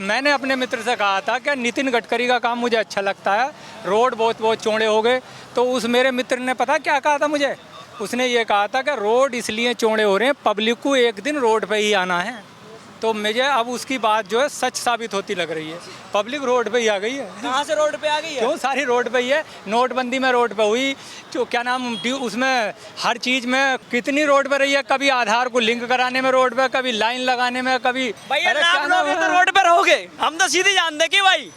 मैंने अपने मित्र से कहा था कि नितिन गडकरी का काम मुझे अच्छा लगता है, रोड बहुत बहुत चौड़े हो गए। तो उस मेरे मित्र ने पता क्या कहा था मुझे, उसने ये कहा था कि रोड इसलिए चौड़े हो रहे हैं, पब्लिक को एक दिन रोड पे ही आना है। तो मुझे अब उसकी बात जो है सच साबित होती लग रही है। पब्लिक रोड पे ही आ गई है। कहाँ से रोड पे आ गई है? क्यों, सारी रोड पे ही है। नोटबंदी में रोड पे हुई, जो क्या नाम उसमें हर चीज़ में कितनी रोड पे रही है। कभी आधार को लिंक कराने में रोड पे, कभी लाइन लगाने में, कभी भैया लाभ लोगे तो रोड पे रहोगे। हम तो सीधी जानते कि भाई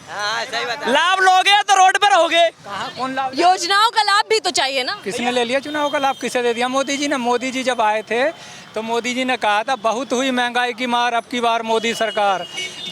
सही बात, लाभ लोगे तो रोड पे रहोगे। कौन लाभ? योजनाओं का लाभ भी तो चाहिए ना। किसने ले लिया चुनाव का लाभ? किसे दे दिया? मोदी जी ने। मोदी जी जब आए थे तो मोदी जी ने कहा था बहुत हुई महंगाई की मार, अब की बार मोदी सरकार।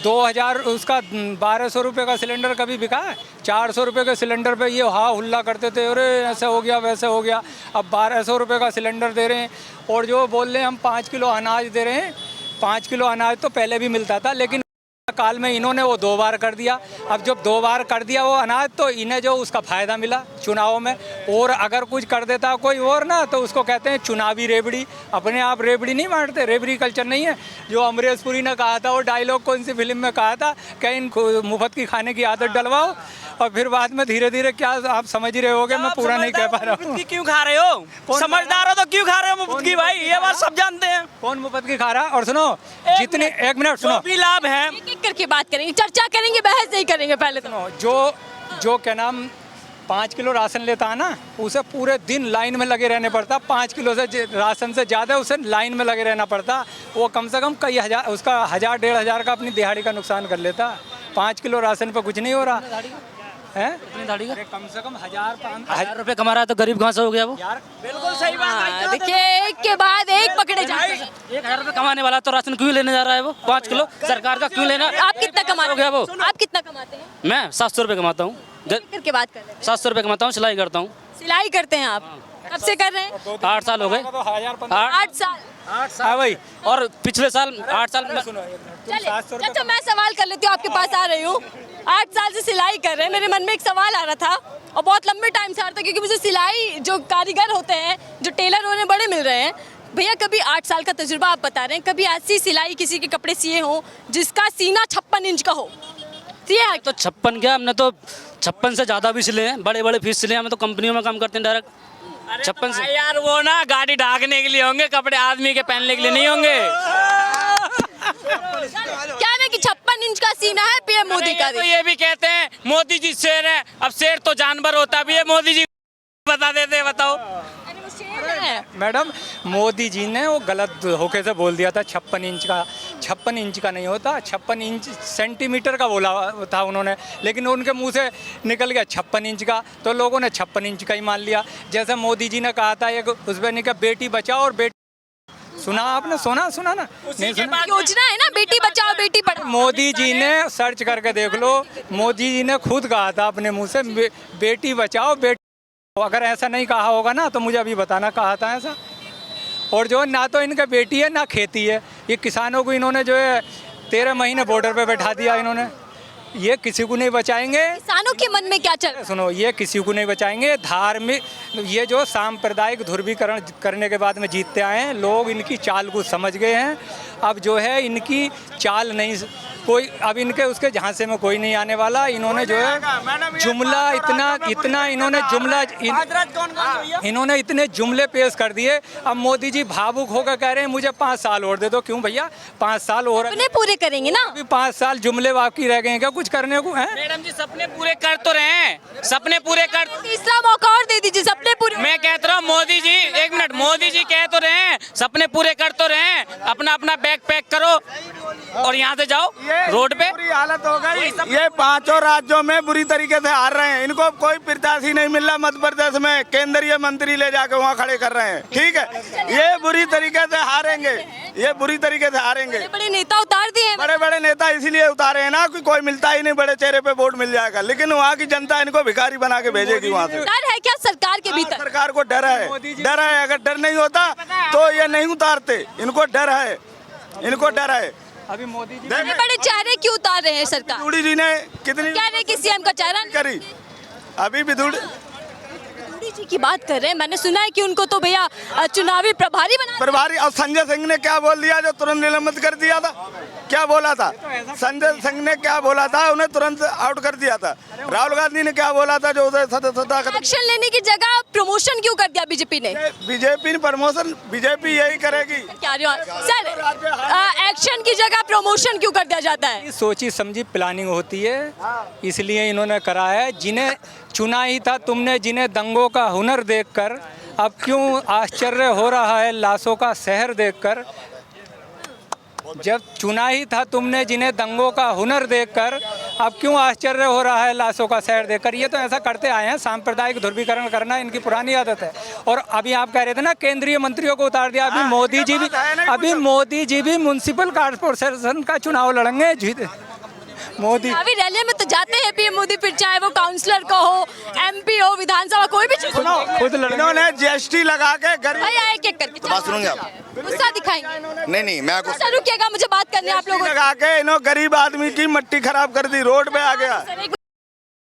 2000 उसका 1200 रुपये का सिलेंडर कभी बिका है? 400 रुपये के सिलेंडर पे ये हा हुल्ला करते थे, अरे ऐसे हो गया वैसे हो गया। अब 1200 रुपये का सिलेंडर दे रहे हैं। और जो बोल रहे हैं हम 5 किलो अनाज दे रहे हैं, 5 किलो अनाज तो पहले भी मिलता था, लेकिन काल में इन्होंने वो 2 बार कर दिया। अब जब 2 बार कर दिया वो अनाज, तो इन्हें जो उसका फ़ायदा मिला चुनाव में। और अगर कुछ कर देता कोई और ना, तो उसको कहते हैं चुनावी रेबड़ी। अपने आप रेबड़ी नहीं बांटते, रेबड़ी कल्चर नहीं है। जो अमरीश पुरी ने कहा था, वो डायलॉग कौन सी फिल्म में कहा था कि इनको मुफ्त की खाने की आदत डलवाओ, और फिर बाद में धीरे धीरे क्या आप समझ रहे होगे, मैं पूरा नहीं कह पा रहा हूँ। क्यों खा रहे हो? समझदार हो तो क्यों खा रहे हो मुफ्त की? भाई ये बात सब जानते हैं। कौन मुफ्त की खा रहा? और सुनो, जितने एक मिनट सुनो, भी लाभ है एक करके बात करेंगे, चर्चा करेंगे, बहस नहीं करेंगे। पहले तो जो क्या नाम 5 किलो राशन लेता है ना, उसे पूरे दिन लाइन में लगे रहने पड़ता। 5 किलो से राशन से ज़्यादा उसे लाइन में लगे रहना पड़ता। वो कम से कम कई हज़ार, उसका 1000-1500 का अपनी दिहाड़ी का नुकसान कर लेता। 5 किलो राशन पर कुछ नहीं हो रहा है। कम से कम 1000 रुपए कमा रहा है तो गरीब कहाँ से हो गया वो? यार बिल्कुल सही बात। देखिए, एक के बाद एक पकड़े जाए। 1000 रुपए कमाने वाला तो राशन क्यों लेने जा रहा है वो? 5 किलो सरकार का क्यों लेना? आप कितना कमाते हो गया वो? आप कितना कमाते हैं? मैं 700 रुपए कमाता हूँ। करके बात कर रहे हैं। 700 रुपए कमाता हूँ, सिलाई करता हूँ। सिलाई करते हैं आप? कब से कर रहे हैं? 8 साल हो गए। 8 साल। हाँ भाई। और पिछले साल 8 साल चलिए, अच्छा मैं सवाल कर लेती हूँ, आपके पास आ रही हूँ। 8 साल से सिलाई कर रहे हैं। मेरे मन में एक सवाल आ रहा था, और बहुत लंबे टाइम से आ रहा था, क्योंकि मुझे सिलाई जो कारीगर होते हैं, जो टेलर होने बड़े मिल रहे हैं। भैया कभी 8 साल का तजुर्बा आप बता रहे हैं, कभी ऐसी सिलाई किसी के कपड़े सिए हो जिसका सीना 56 इंच का हो? सिए है तो 56 क्या, हमने तो 56 से ज़्यादा भी सिले हैं, बड़े बड़े फीस सिले हैं। हमें तो कंपनियों में काम करते हैं डायरेक्ट। 56 से यार वो ना गाड़ी ढाकने के लिए होंगे, कपड़े आदमी के पहनने के लिए नहीं होंगे। क्या है कि 56 इंच का सीना है पीएम मोदी का? तो ये भी कहते हैं मोदी जी शेर है। अब शेर तो जानवर होता भी है, मोदी जी बता देते हैं। बताओ मैडम, मोदी जी ने वो गलत होके से बोल दिया था 56 इंच का। 56 इंच का नहीं होता, 56 इंच सेंटीमीटर का बोला था उन्होंने, लेकिन उनके मुंह से निकल गया 56 इंच का, तो लोगों ने 56 इंच का ही मान लिया। जैसे मोदी जी ने कहा था एक उस पर नहीं, बेटी बचाओ और बेटी, सुना आपने? सुना ना? नहीं सुना? योजना है ना, बेटी बचाओ बेटी पढ़ाओ। मोदी जी ने सर्च करके देख लो, मोदी जी ने खुद कहा था अपने मुंह से, बेटी बचाओ बेटी। अगर ऐसा नहीं कहा होगा ना, तो मुझे अभी बताना कहा था ऐसा। और जो ना तो इनका बेटी है ना खेती है, ये किसानों को इन्होंने जो है 13 महीने बॉर्डर पे बैठा दिया इन्होंने। ये किसी को नहीं बचाएंगे। किसानों के मन में क्या चल रहा है? सुनो, ये किसी को नहीं बचाएंगे। धार्मिक, ये जो सांप्रदायिक ध्रुवीकरण करने के बाद में जीतते आए हैं लोग, इनकी चाल को समझ गए हैं। अब जो है इनकी चाल नहीं कोई, अब इनके उसके झांसे में कोई नहीं आने वाला। इन्होंने जो है जुमला इतना इन्होंने इतने जुमले पेश कर दिए। अब मोदी जी भावुक होकर कह रहे हैं मुझे 5 साल और दे दो। क्यों भैया, 5 साल और अपने पूरे करेंगे ना? अभी 5 साल जुमले बाकी रह गए हैं क्या कुछ करने को? है मैडम जी, सपने पूरे कर तो रहे हैं, सपने पूरे कर। तीसरा मौका और दे दीजिए, सपने पूरे। मैं कहता रहा हूँ मोदी जी, एक मिनट, मोदी जी कह तो रहे हैं सपने पूरे कर तो रहे हैं। अपना अपना बैग पैक करो और यहाँ से जाओ रोड पे। बुरी हालत हो गई। ये 5 राज्यों में बुरी तरीके से हार रहे हैं। इनको कोई प्रत्याशी नहीं मिल रहा। मध्य प्रदेश में केंद्रीय मंत्री ले जाके वहाँ खड़े कर रहे हैं। ठीक है, ये बुरी तरीके से हारेंगे, ये बुरी तरीके से हारेंगे। बड़े नेता उतार दिए। बड़े नेता इसीलिए उतारे हैं ना कि कोई मिलता ही नहीं, बड़े चेहरे पे वोट मिल जाएगा, लेकिन वहाँ की जनता इनको भिखारी बना के भेजेगी वहाँ से। डर है क्या सरकार के भीतर? सरकार को डर है, डर है। अगर डर नहीं होता तो ये नहीं उतारते। इनको डर है, इनको डर है। अभी मोदी जी बड़े चेहरे क्यों उतार रहे हैं सरकार? बिधूड़ी जी ने कितनी कह रहे कि सीएम का चेहरा करी। अभी बिधूड़ी जी की बात कर रहे हैं। मैंने सुना है कि उनको तो भैया चुनावी प्रभारी बना। और संजय सिंह ने क्या बोल दिया जो तुरंत निलंबित कर दिया था? क्या बोला था, संजय सिंह ने क्या बोला था, उन्हें तुरंत आउट कर दिया था। राहुल गांधी ने क्या बोला था, जो उधर सदा कर एक्शन लेने की जगह प्रमोशन क्यों कर दिया बीजेपी ने? बीजेपी प्रमोशन बीजेपी यही करेगी। क्या रही हो? सर, एक्शन की जगह प्रमोशन क्यों कर दिया जाता है? सोची समझी प्लानिंग होती है, इसलिए इन्होंने करा है। जिन्हें चुना ही था तुमने, जिन्हें दंगों का हुनर देखकर, अब क्यों आश्चर्य हो रहा है लाशों का शहर देखकर। जब चुना ही था तुमने जिन्हें दंगों का हुनर देखकर, अब क्यों आश्चर्य हो रहा है लाशों का शहर देखकर। ये तो ऐसा करते आए हैं, सांप्रदायिक ध्रुवीकरण करना इनकी पुरानी आदत है। और अभी आप कह रहे थे ना केंद्रीय मंत्रियों को उतार दिया, अभी मोदी जी भी म्युनिसिपल कॉर्पोरेशन का चुनाव लड़ेंगे। मोदी अभी रैली में तो जाते हैं पीएम मोदी, फिर चाहे वो काउंसलर का हो, एमपी हो, विधानसभा कोई भी चीज हो। खुद लड़ेंगे। इन्होंने जीएसटी लगा के गरीब भैया एक एक करके बात सुनोगे आप? गुस्सा दिखाएंगे। नहीं मैं आपको गुस्सा रुकिएगा, मुझे बात करनी है आप लोगों से। लगा के इन्होंने गरीब आदमी की मट्टी खराब कर दी, रोड पे आ गया। सर, एक